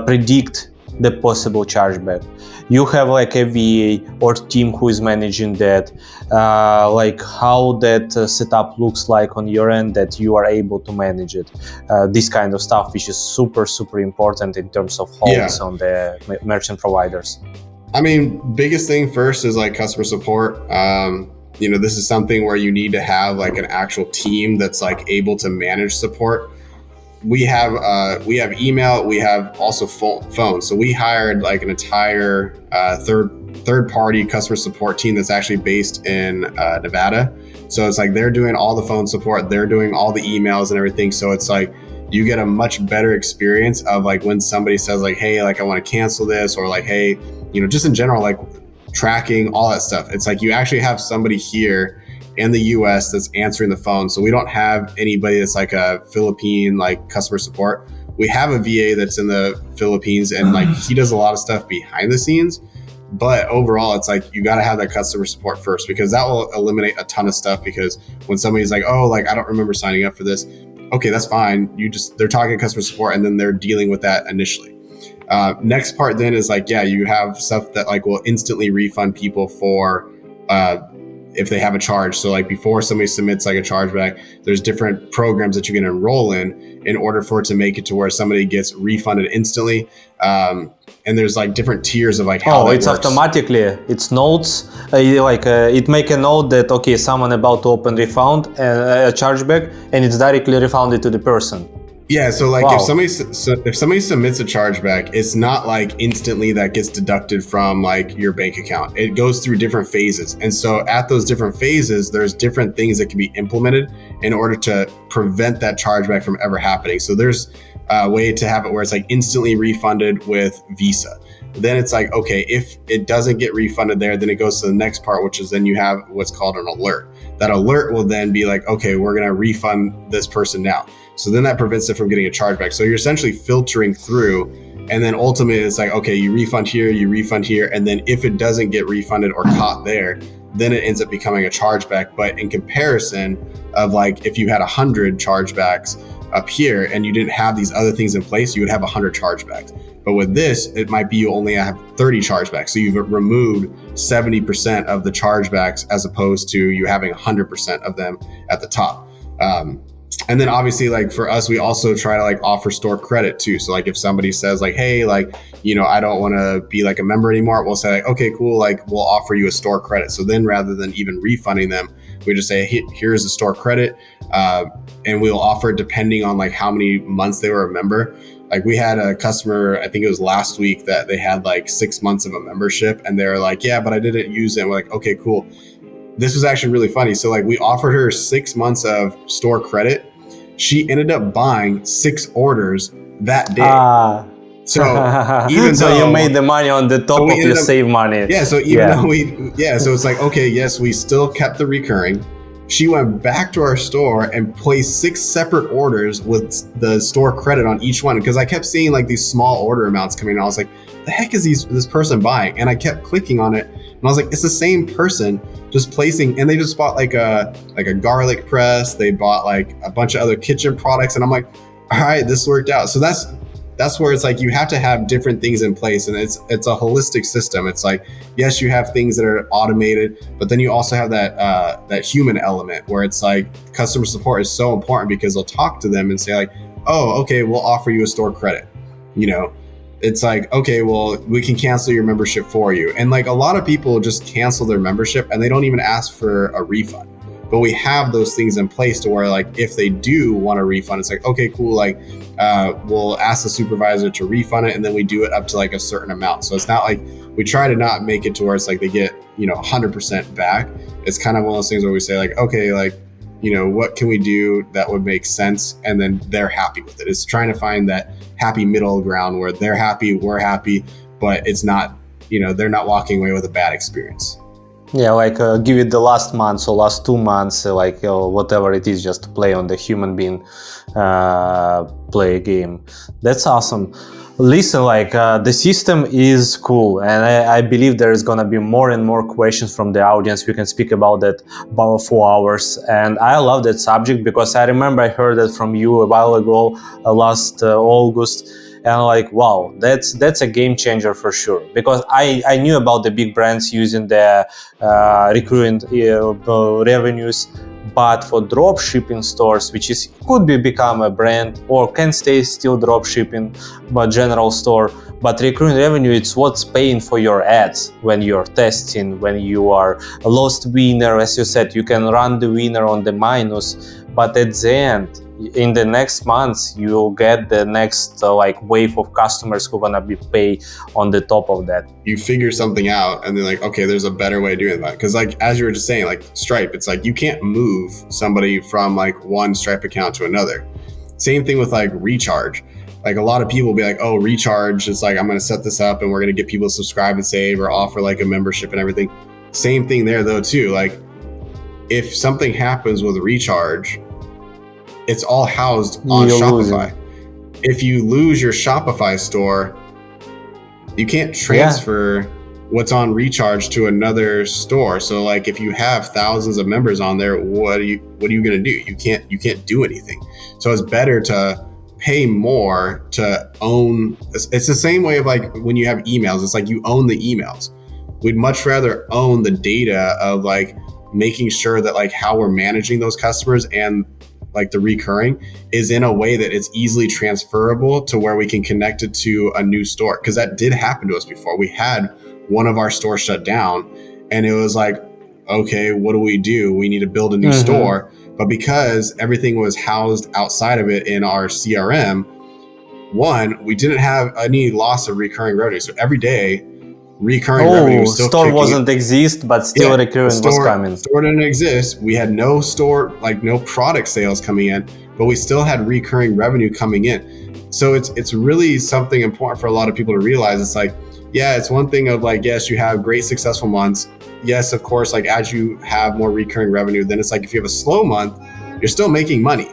B: predict the possible chargeback? You have like a VA or team who is managing that, like how that setup looks like on your end, that you are able to manage it. This kind of stuff, which is super, super important in terms of holds on the merchant providers.
A: I mean, biggest thing first is like customer support. This is something where you need to have like an actual team that's like able to manage support. We have email, we have also phone. So we hired like an entire third party customer support team that's actually based in Nevada. So it's like they're doing all the phone support, they're doing all the emails and everything. So it's like you get a much better experience of like when somebody says like, hey, like I want to cancel this, or like, hey, just in general, like tracking all that stuff. It's like you actually have somebody here and the US that's answering the phone. So we don't have anybody that's like a Philippine like customer support. We have a VA that's in the Philippines, and like he does a lot of stuff behind the scenes. But overall, it's like you got to have that customer support first, because that will eliminate a ton of stuff. Because when somebody's like, oh, like I don't remember signing up for this. Okay, that's fine. They're talking to customer support, and then they're dealing with that initially. Next part then is like, yeah, you have stuff that like will instantly refund people for if they have a charge. So like before somebody submits like a chargeback, there's different programs that you can enroll in order for it to make it to where somebody gets refunded instantly. And there's like different tiers of like how
B: it's works. Automatically, it's notes, it make a note that, okay, someone about to open refund a chargeback, and it's directly refunded to the person.
A: Yeah, so like if somebody submits a chargeback, it's not like instantly that gets deducted from like your bank account. It goes through different phases. And so at those different phases, there's different things that can be implemented in order to prevent that chargeback from ever happening. So there's a way to have it where it's like instantly refunded with Visa. Then it's like, okay, if it doesn't get refunded there, then it goes to the next part, which is then you have what's called an alert. That alert will then be like, okay, we're going to refund this person now. So then that prevents it from getting a chargeback. So you're essentially filtering through, and then ultimately it's like, okay, you refund here, and then if it doesn't get refunded or caught there, then it ends up becoming a chargeback. But in comparison of like, if you had 100 chargebacks up here and you didn't have these other things in place, you would have 100 chargebacks. But with this, it might be you only have 30 chargebacks. So you've removed 70% of the chargebacks as opposed to you having 100% of them at the top. And then obviously like for us, we also try to like offer store credit too. So like if somebody says like, hey, like, you know, I don't want to be like a member anymore, we'll say like, okay, cool. Like we'll offer you a store credit. So then rather than even refunding them, we just say, hey, here's a store credit. And we'll offer it depending on like how many months they were a member. Like we had a customer, I think it was last week, that they had like 6 months of a membership, and they were like, yeah, but I didn't use it. And we're like, okay, cool. This was actually really funny. So like we offered her 6 months of store credit. She ended up buying 6 orders that day. So even
B: so
A: though
B: you made the money on the top of your save money.
A: Yeah. So even though so it's like, okay, yes, we still kept the recurring. She went back to our store and placed 6 separate orders with the store credit on each one, because I kept seeing like these small order amounts coming in. I was like, the heck is this person buying? And I kept clicking on it, and I was like, it's the same person just placing. And they just bought like a garlic press. They bought like a bunch of other kitchen products, and I'm like, all right, this worked out. So that's where it's like you have to have different things in place, and it's a holistic system. It's like, yes, you have things that are automated, but then you also have that human element where it's like customer support is so important, because they'll talk to them and say like, oh, okay, we'll offer you a store credit. You know, it's like, okay, well, we can cancel your membership for you. And like a lot of people just cancel their membership and they don't even ask for a refund. But we have those things in place to where like if they do want a refund, it's like, okay, cool, like we'll ask the supervisor to refund it, and then we do it up to like a certain amount. So it's not like we try to not make it to where it's like they get, 100% back. It's kind of one of those things where we say like, okay, like, what can we do that would make sense? And then they're happy with it. It's trying to find that happy middle ground where they're happy, we're happy, but it's not, they're not walking away with a bad experience.
B: Yeah, like give it the last month or last 2 months, whatever it is, just to play on the human being, play a game. That's awesome. Listen, the system is cool, and I believe there is gonna be more and more questions from the audience. We can speak about that about 4 hours, and I love that subject because I remember I heard that from you a while ago, last August. And wow, that's a game changer for sure, because I knew about the big brands using the recurring revenues, but for drop shipping stores, which could become a brand or can stay still drop shipping, but general store, but recurring revenue, it's what's paying for your ads when you're testing, when you are a lost winner. As you said, you can run the winner on the minus, but at the end, in the next months, you'll get the next wave of customers who are gonna be paid on the top of that.
A: You figure something out, and then okay, there's a better way of doing that. Because as you were just saying, Stripe, it's you can't move somebody from one Stripe account to another. Same thing with Recharge. A lot of people will be like, oh, Recharge, it's I'm gonna set this up and we're gonna get people to subscribe and save or offer a membership and everything. Same thing there though too. if something happens with Recharge, it's all housed on Shopify. If you lose your Shopify store, you can't transfer what's on Recharge to another store. So like if you have thousands of members on there, what are you going to do? You can't do anything. So it's better to pay more to own. It's the same way of like when you have emails, it's like you own the emails. We'd much rather own the data of like making sure that like how we're managing those customers and like the recurring is in a way that it's easily transferable to where we can connect it to a new store. Because that did happen to us before. We had one of our stores shut down and it was like, okay, what do? We need to build a new store. But because everything was housed outside of it in our CRM, one, we didn't have any loss of recurring revenue. So every day, recurring revenue was still
B: store
A: kicking.
B: Wasn't exist, but still recurring was coming.
A: Store didn't exist. We had no store, like no product sales coming in, but we still had recurring revenue coming in. So it's really something important for a lot of people to realize. It's like, yeah, it's one thing of like, yes, you have great successful months. Yes, of course, like as you have more recurring revenue, then it's like if you have a slow month, you're still making money.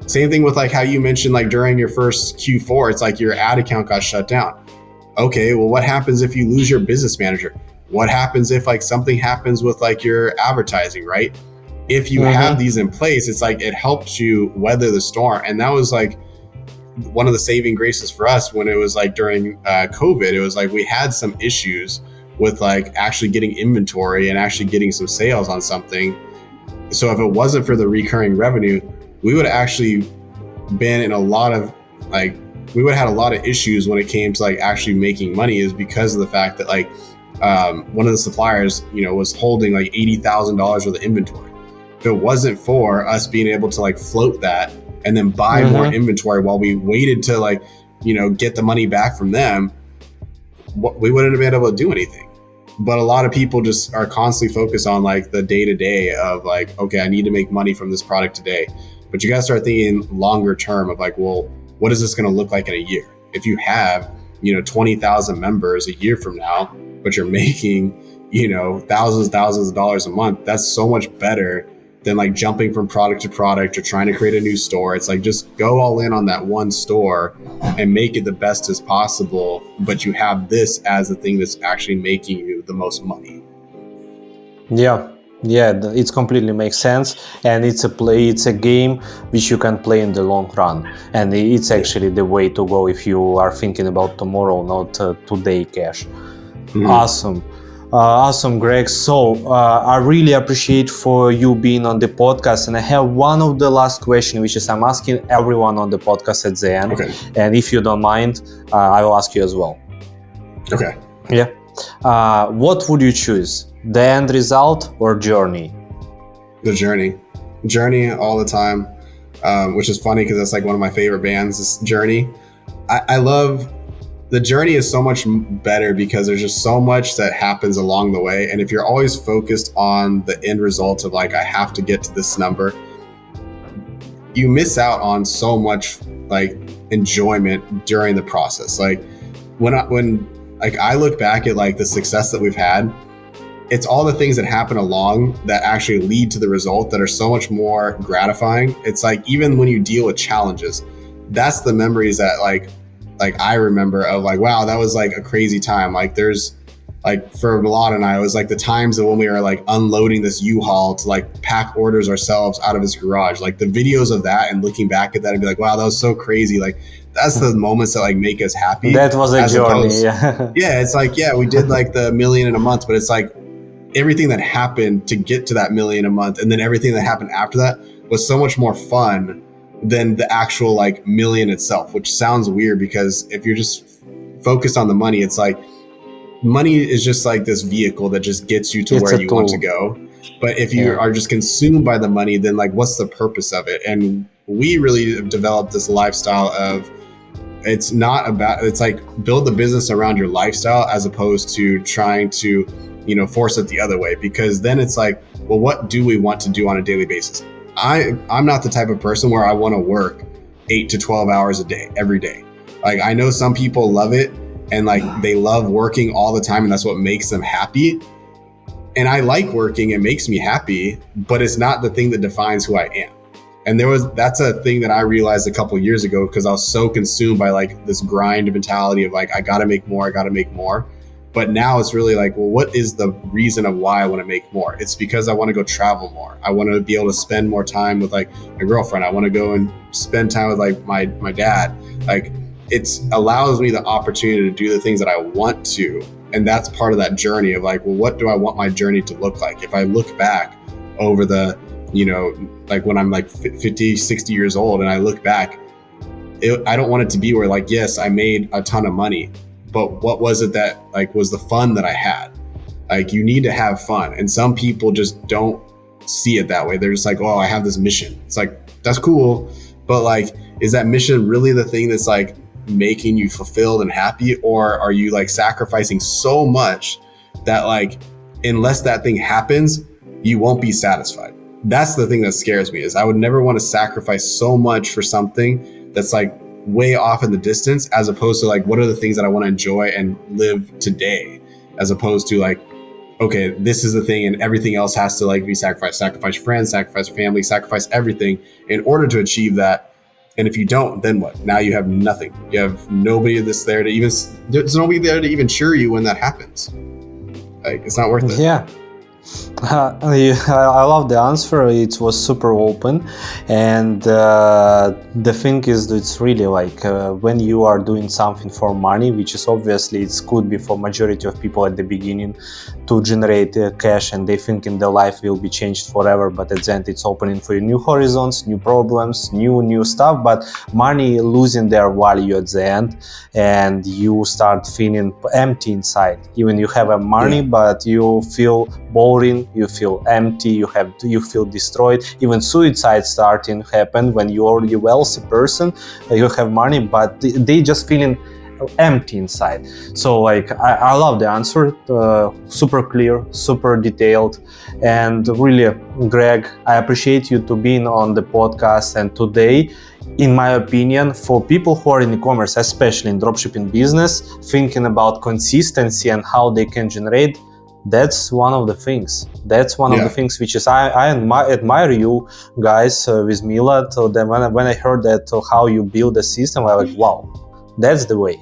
A: Same thing with like how you mentioned like during your first Q4, it's like your ad account got shut down. Okay, well, what happens if you lose your business manager? What happens if like something happens with like your advertising, right? If you have these in place, it's like it helps you weather the storm. And that was like one of the saving graces for us when it was like during COVID. It was like we had some issues with like actually getting inventory and actually getting some sales on something. So if it wasn't for the recurring revenue, we would have actually been in a lot of like, we would have had a lot of issues when it came to like actually making money, is because of the fact that like one of the suppliers, was holding like $80,000 worth of inventory. If it wasn't for us being able to like float that and then buy more inventory while we waited to like, get the money back from them, we wouldn't have been able to do anything. But a lot of people just are constantly focused on like the day to day of like, okay, I need to make money from this product today. But you got to start thinking longer term of like, well, what is this going to look like in a year? If you have, 20,000 members a year from now, but you're making, thousands of dollars a month, that's so much better than like jumping from product to product or trying to create a new store. It's like, just go all in on that one store and make it the best as possible. But you have this as the thing that's actually making you the most money.
B: Yeah, it completely makes sense, and it's a game which you can play in the long run, and it's actually the way to go if you are thinking about tomorrow, not today cash. Awesome, Greg. So I really appreciate for you being on the podcast, and I have one of the last questions, which is I'm asking everyone on the podcast at the end.
A: Okay.
B: And if you don't mind, I will ask you as well.
A: Okay.
B: Yeah. What would you choose? The end result or journey?
A: The journey all the time, which is funny because that's like one of my favorite bands, is Journey. I love the journey is so much better because there's just so much that happens along the way. And if you're always focused on the end result of like, I have to get to this number, you miss out on so much like enjoyment during the process. Like when I look back at like the success that we've had, it's all the things that happen along that actually lead to the result that are so much more gratifying. It's like, even when you deal with challenges, that's the memories that like I remember of like, wow, that was like a crazy time. Like there's like for Milad and I, it was like the times that when we were like unloading this U-Haul to like pack orders ourselves out of his garage, like the videos of that and looking back at that and be like, wow, that was so crazy. Like that's the moments that like make us happy.
B: That was a journey.
A: Yeah. It's like, yeah, we did like the $1 million in a month, but it's like everything that happened to get to that $1 million a month. And then everything that happened after that was so much more fun than the actual like million itself, which sounds weird because if you're just focused on the money, it's like money is just like this vehicle that just gets you to where you want to go. But if you are just consumed by the money, then like, what's the purpose of it? And we really have developed this lifestyle of, it's like build the business around your lifestyle as opposed to trying to, force it the other way. Because then it's like, well, what do we want to do on a daily basis? I'm not the type of person where I want to work 8 to 12 hours a day, every day. Like I know some people love it and like they love working all the time and that's what makes them happy. And I like working, it makes me happy, but it's not the thing that defines who I am. And that's a thing that I realized a couple of years ago, because I was so consumed by like this grind mentality of like, I got to make more. But now it's really like, well, what is the reason of why I want to make more? It's because I want to go travel more. I want to be able to spend more time with like my girlfriend. I want to go and spend time with like my dad. Like it allows me the opportunity to do the things that I want to. And that's part of that journey of like, well, what do I want my journey to look like? If I look back over the, like when I'm like 50, 60 years old and I look back, I don't want it to be where like, yes, I made a ton of money, but what was it that like was the fun that I had? Like you need to have fun. And some people just don't see it that way. They're just like, oh, I have this mission. It's like, that's cool. But like, is that mission really the thing that's like making you fulfilled and happy? Or are you like sacrificing so much that like, unless that thing happens, you won't be satisfied? That's the thing that scares me, is I would never want to sacrifice so much for something that's like way off in the distance, as opposed to like, what are the things that I want to enjoy and live today, as opposed to like, okay, this is the thing and everything else has to like be sacrifice friends, sacrifice family, sacrifice everything in order to achieve that. And if you don't, then what? Now you have nothing. You have nobody that's there to even, there's nobody there to even cheer you when that happens. Like, it's not worth it.
B: Yeah. I love the answer. It was super open, and the thing is, it's really like when you are doing something for money, which is obviously it could be for majority of people at the beginning to generate cash, and they think in their life will be changed forever. But at the end, it's opening for you new horizons, new problems, new stuff. But money losing their value at the end, and you start feeling empty inside. Even you have money, but you feel boring, you feel empty, you feel destroyed. Even suicide starting happen when you're already wealthy person, you have money, but they just feeling empty inside. So like I love the answer, super clear, super detailed, and really, Greg, I appreciate you to being on the podcast. And today, in my opinion, for people who are in e-commerce, especially in dropshipping business, thinking about consistency and how they can generate, that's one of the things. That's one of the things which is I admire you guys with Milad. So then when I heard that how you build a system, I was like, wow, that's the way.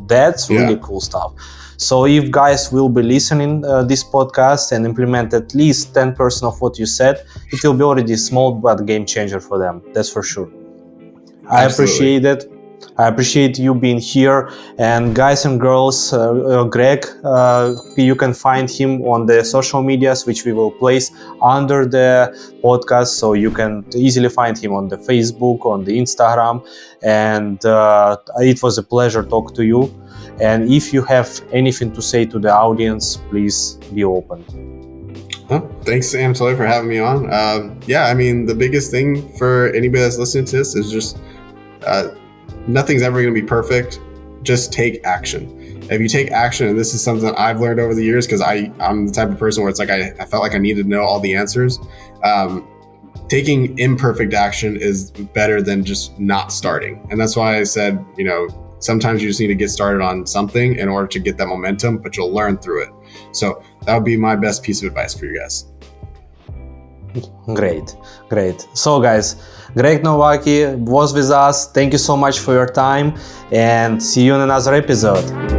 B: That's really cool stuff. So if guys will be listening this podcast and implement at least 10% of what you said, it will be already a small but game changer for them. That's for sure. I appreciate it. I appreciate you being here. And guys and girls, Greg, you can find him on the social medias, which we will place under the podcast. So you can easily find him on the Facebook, on the Instagram. And it was a pleasure talk to you. And if you have anything to say to the audience, please be open.
A: Thanks, Anatoliy, for having me on. I mean, the biggest thing for anybody that's listening to this is just nothing's ever going to be perfect. Just take action. If you take action, and this is something that I've learned over the years, because I'm the type of person where it's like I felt like I needed to know all the answers. Taking imperfect action is better than just not starting. And that's why I said, sometimes you just need to get started on something in order to get that momentum, but you'll learn through it. So that would be my best piece of advice for you guys.
B: Great. So guys, Greg Nowacki was with us. Thank you so much for your time, and see you in another episode.